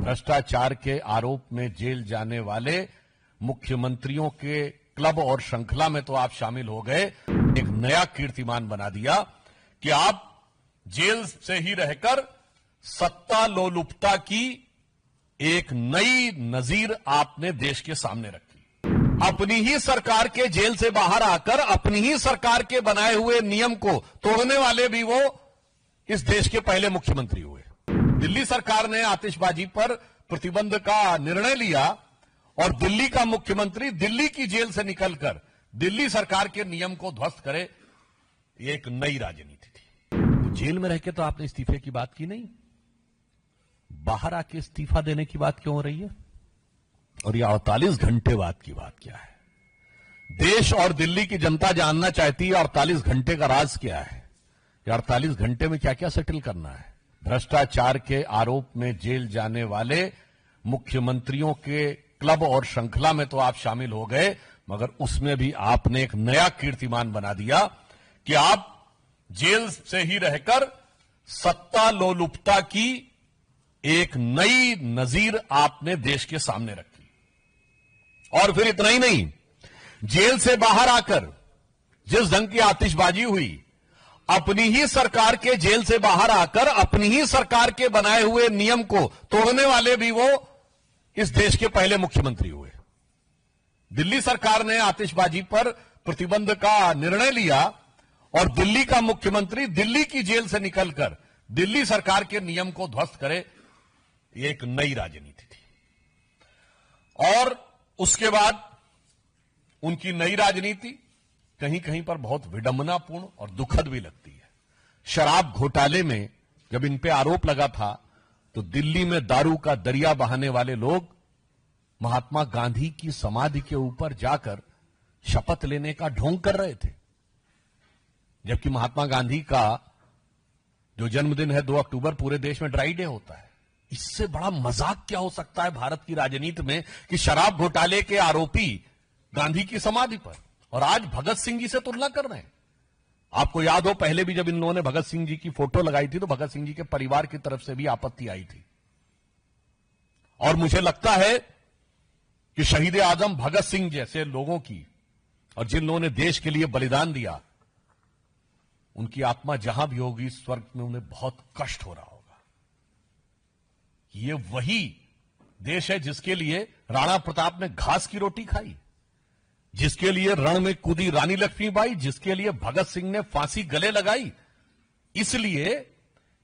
भ्रष्टाचार के आरोप में जेल जाने वाले मुख्यमंत्रियों के क्लब और श्रृंखला में तो आप शामिल हो गए। एक नया कीर्तिमान बना दिया कि आप जेल से ही रहकर सत्ता लोलुपता की एक नई नजीर आपने देश के सामने रखी। अपनी ही सरकार के जेल से बाहर आकर अपनी ही सरकार के बनाए हुए नियम को तोड़ने वाले भी वो इस देश के पहले मुख्यमंत्री हुए। दिल्ली सरकार ने आतिशबाजी पर प्रतिबंध का निर्णय लिया और दिल्ली का मुख्यमंत्री दिल्ली की जेल से निकलकर दिल्ली सरकार के नियम को ध्वस्त करे, ये एक नई राजनीति थी। तो जेल में रह के तो आपने इस्तीफे की बात की नहीं, बाहर आके इस्तीफा देने की बात क्यों हो रही है? और ये 48 घंटे बाद की बात क्या है? देश और दिल्ली की जनता जानना चाहती है 48 घंटे का राज क्या है, ये 48 घंटे में क्या क्या सेटल करना है। भ्रष्टाचार के आरोप में जेल जाने वाले मुख्यमंत्रियों के क्लब और श्रृंखला में तो आप शामिल हो गए, मगर उसमें भी आपने एक नया कीर्तिमान बना दिया कि आप जेल से ही रहकर सत्ता लोलुपता की एक नई नजीर आपने देश के सामने रखी। और फिर इतना ही नहीं, जेल से बाहर आकर जिस ढंग की आतिशबाजी हुई, अपनी ही सरकार के जेल से बाहर आकर अपनी ही सरकार के बनाए हुए नियम को तोड़ने वाले भी वो इस देश के पहले मुख्यमंत्री हुए। दिल्ली सरकार ने आतिशबाजी पर प्रतिबंध का निर्णय लिया और दिल्ली का मुख्यमंत्री दिल्ली की जेल से निकलकर दिल्ली सरकार के नियम को ध्वस्त करे, ये एक नई राजनीति थी। और उसके बाद उनकी नई राजनीति कहीं कहीं पर बहुत विडंबनापूर्ण और दुखद भी लगती है। शराब घोटाले में जब इन पे आरोप लगा था तो दिल्ली में दारू का दरिया बहाने वाले लोग महात्मा गांधी की समाधि के ऊपर जाकर शपथ लेने का ढोंग कर रहे थे, जबकि महात्मा गांधी का जो जन्मदिन है 2 अक्टूबर पूरे देश में ड्राई डे होता है। इससे बड़ा मजाक क्या हो सकता है भारत की राजनीति में कि शराब घोटाले के आरोपी गांधी की समाधि पर, और आज भगत सिंह जी से तुलना कर रहे हैं। आपको याद हो पहले भी जब इन लोगों ने भगत सिंह जी की फोटो लगाई थी तो भगत सिंह जी के परिवार की तरफ से भी आपत्ति आई थी। और मुझे लगता है कि शहीद आजम भगत सिंह जैसे लोगों की और जिन लोगों ने देश के लिए बलिदान दिया, उनकी आत्मा जहां भी होगी स्वर्ग में उन्हें बहुत कष्ट हो रहा होगा। ये वही देश है जिसके लिए राणा प्रताप ने घास की रोटी खाई, जिसके लिए रण में कूदी रानी लक्ष्मीबाई, जिसके लिए भगत सिंह ने फांसी गले लगाई, इसलिए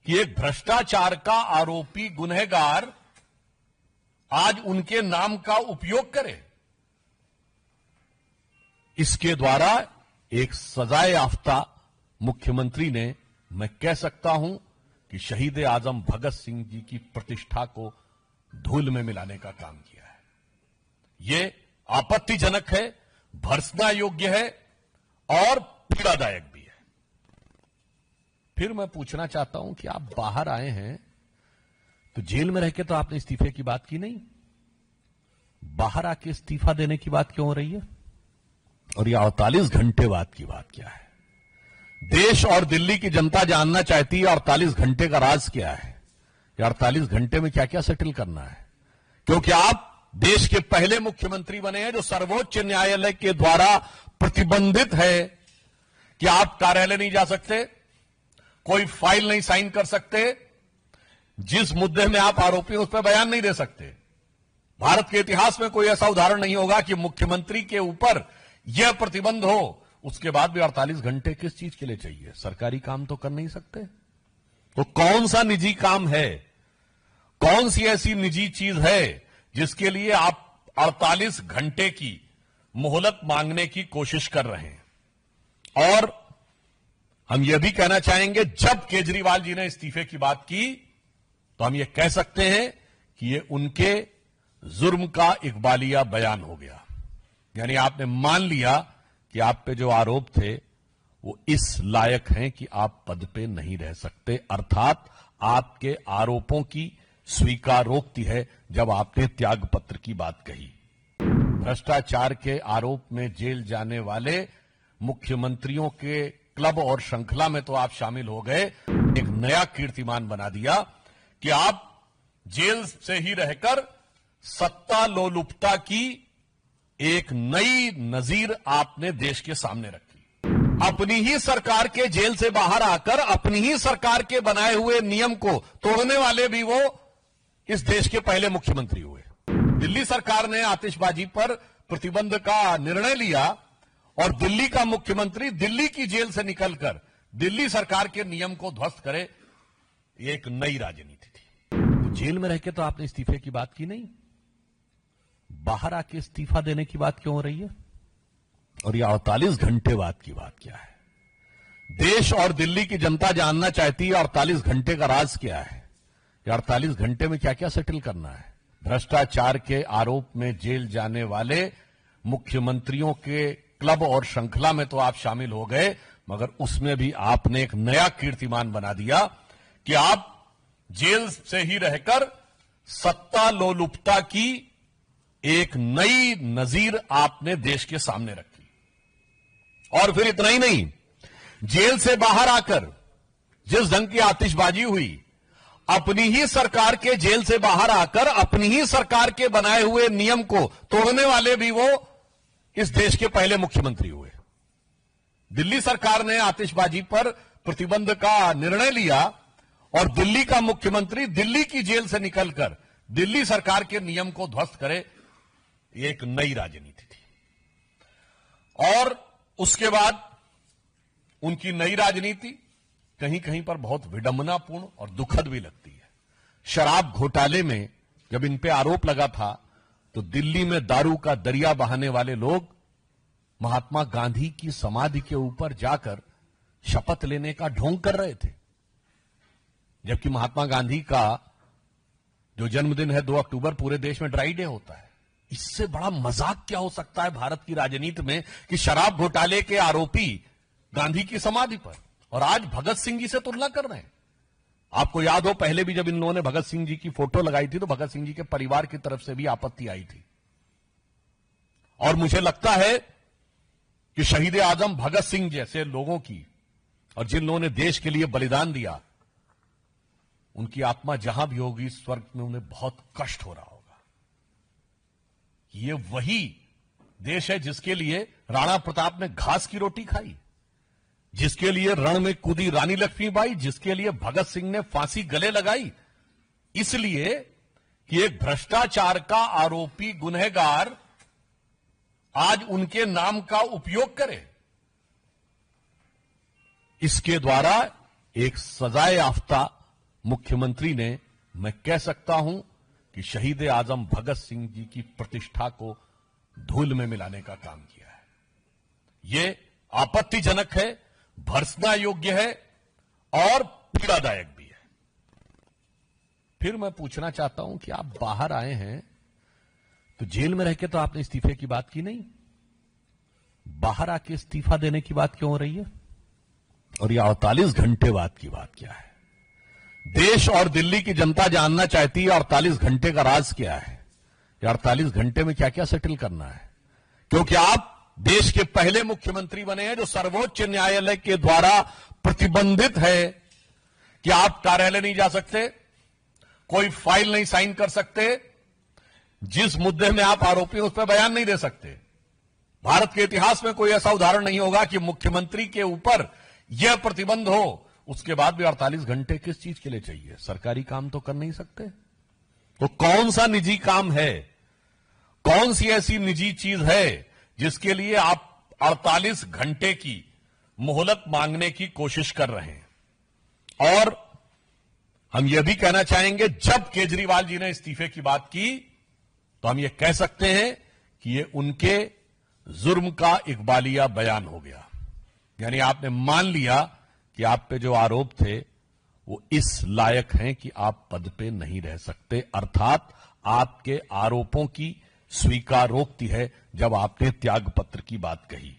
कि एक भ्रष्टाचार का आरोपी गुनहगार आज उनके नाम का उपयोग करे। इसके द्वारा एक सजाए याफ्ता मुख्यमंत्री ने, मैं कह सकता हूं कि शहीद आजम भगत सिंह जी की प्रतिष्ठा को धूल में मिलाने का काम किया है। यह आपत्तिजनक है, भर्त्सना योग्य है और पीड़ादायक भी है। फिर मैं पूछना चाहता हूं कि आप बाहर आए हैं तो जेल में रह के तो आपने इस्तीफे की बात की नहीं, बाहर आके इस्तीफा देने की बात क्यों हो रही है? और ये 48 घंटे बाद की बात क्या है? देश और दिल्ली की जनता जानना चाहती है 48 घंटे का राज क्या है, ये 48 घंटे में क्या क्या सेटल करना है। क्योंकि आप देश के पहले मुख्यमंत्री बने हैं जो सर्वोच्च न्यायालय के द्वारा प्रतिबंधित है कि आप कार्यालय नहीं जा सकते, कोई फाइल नहीं साइन कर सकते, जिस मुद्दे में आप आरोपी हैं उस पर बयान नहीं दे सकते। भारत के इतिहास में कोई ऐसा उदाहरण नहीं होगा कि मुख्यमंत्री के ऊपर यह प्रतिबंध हो, उसके बाद भी 48 घंटे किस चीज के लिए चाहिए? सरकारी काम तो कर नहीं सकते? तो कौन सा निजी काम है, कौन सी ऐसी निजी चीज है जिसके लिए आप 48 घंटे की मोहलत मांगने की कोशिश कर रहे हैं? और हम यह भी कहना चाहेंगे, जब केजरीवाल जी ने इस्तीफे की बात की तो हम यह कह सकते हैं कि यह उनके जुर्म का इकबालिया बयान हो गया। यानी आपने मान लिया कि आप पे जो आरोप थे वो इस लायक हैं कि आप पद पे नहीं रह सकते, अर्थात आपके आरोपों की स्वीकारोक्ति है जब आपने त्याग पत्र की बात कही। भ्रष्टाचार के आरोप में जेल जाने वाले मुख्यमंत्रियों के क्लब और श्रृंखला में तो आप शामिल हो गए। एक नया कीर्तिमान बना दिया कि आप जेल से ही रहकर सत्ता लोलुपता की एक नई नजीर आपने देश के सामने रखी। अपनी ही सरकार के जेल से बाहर आकर अपनी ही सरकार के बनाए हुए नियम को तोड़ने वाले भी वो इस देश के पहले मुख्यमंत्री हुए। दिल्ली सरकार ने आतिशबाजी पर प्रतिबंध का निर्णय लिया और दिल्ली का मुख्यमंत्री दिल्ली की जेल से निकलकर दिल्ली सरकार के नियम को ध्वस्त करे, ये एक नई राजनीति थी। तो जेल में रह के तो आपने इस्तीफे की बात की नहीं, बाहर आके इस्तीफा देने की बात क्यों हो रही है? और ये 48 घंटे बाद की बात क्या है? देश और दिल्ली की जनता जानना चाहती है 48 घंटे का राज क्या है? ये 48 घंटे में क्या क्या सेटल करना है? भ्रष्टाचार के आरोप में जेल जाने वाले मुख्यमंत्रियों के क्लब और श्रृंखला में तो आप शामिल हो गए, मगर उसमें भी आपने एक नया कीर्तिमान बना दिया कि आप जेल से ही रहकर सत्ता लोलुपता की एक नई नजीर आपने देश के सामने रखी। और फिर इतना ही नहीं, जेल से बाहर आकर जिस ढंग की आतिशबाजी हुई, अपनी ही सरकार के जेल से बाहर आकर अपनी ही सरकार के बनाए हुए नियम को तोड़ने वाले भी वो इस देश के पहले मुख्यमंत्री हुए। दिल्ली सरकार ने आतिशबाजी पर प्रतिबंध का निर्णय लिया और दिल्ली का मुख्यमंत्री दिल्ली की जेल से निकलकर दिल्ली सरकार के नियम को ध्वस्त करे, ये एक नई राजनीति थी। और उसके बाद उनकी नई राजनीति कहीं कहीं पर बहुत विडंबनापूर्ण और दुखद भी लगती है। शराब घोटाले में जब इन पे आरोप लगा था तो दिल्ली में दारू का दरिया बहाने वाले लोग महात्मा गांधी की समाधि के ऊपर जाकर शपथ लेने का ढोंग कर रहे थे, जबकि महात्मा गांधी का जो जन्मदिन है 2 अक्टूबर पूरे देश में ड्राई डे होता है। इससे बड़ा मजाक क्या हो सकता है भारत की राजनीति में कि शराब घोटाले के आरोपी गांधी की समाधि पर, और आज भगत सिंह जी से तुलना कर रहे हैं। आपको याद हो पहले भी जब इन लोगों ने भगत सिंह जी की फोटो लगाई थी तो भगत सिंह जी के परिवार की तरफ से भी आपत्ति आई थी। और मुझे लगता है कि शहीद आजम भगत सिंह जैसे लोगों की और जिन लोगों ने देश के लिए बलिदान दिया, उनकी आत्मा जहां भी होगी स्वर्ग में उन्हें बहुत कष्ट हो रहा होगा। ये वही देश है जिसके लिए राणा प्रताप ने घास की रोटी खाई, जिसके लिए रण में कूदी रानी लक्ष्मीबाई, जिसके लिए भगत सिंह ने फांसी गले लगाई, इसलिए कि एक भ्रष्टाचार का आरोपी गुनहगार आज उनके नाम का उपयोग करे। इसके द्वारा एक सजाए याफ्ता मुख्यमंत्री ने, मैं कह सकता हूं कि शहीद आजम भगत सिंह जी की प्रतिष्ठा को धूल में मिलाने का काम किया है। यह आपत्तिजनक है, भर्त्सना योग्य है और पीड़ादायक भी है। फिर मैं पूछना चाहता हूं कि आप बाहर आए हैं तो जेल में रह के तो आपने इस्तीफे की बात की नहीं, बाहर आके इस्तीफा देने की बात क्यों हो रही है? और ये 48 घंटे बाद की बात क्या है? देश और दिल्ली की जनता जानना चाहती है 48 घंटे का राज क्या है? ये 48 घंटे में क्या क्या सेटल करना है? क्योंकि आप देश के पहले मुख्यमंत्री बने हैं जो सर्वोच्च न्यायालय के द्वारा प्रतिबंधित है कि आप कार्यालय नहीं जा सकते, कोई फाइल नहीं साइन कर सकते, जिस मुद्दे में आप आरोपी उस पर बयान नहीं दे सकते। भारत के इतिहास में कोई ऐसा उदाहरण नहीं होगा कि मुख्यमंत्री के ऊपर यह प्रतिबंध हो, उसके बाद भी 48 घंटे किस चीज के लिए चाहिए? सरकारी काम तो कर नहीं सकते, तो कौन सा निजी काम है, कौन सी ऐसी निजी चीज है जिसके लिए आप 48 घंटे की मोहलत मांगने की कोशिश कर रहे हैं? और हम यह भी कहना चाहेंगे, जब केजरीवाल जी ने इस्तीफे की बात की तो हम यह कह सकते हैं कि यह उनके जुर्म का इकबालिया बयान हो गया। यानी आपने मान लिया कि आप पे जो आरोप थे वो इस लायक हैं कि आप पद पे नहीं रह सकते, अर्थात आपके आरोपों की स्वीकारोक्ति है जब आपने त्याग पत्र की बात कही।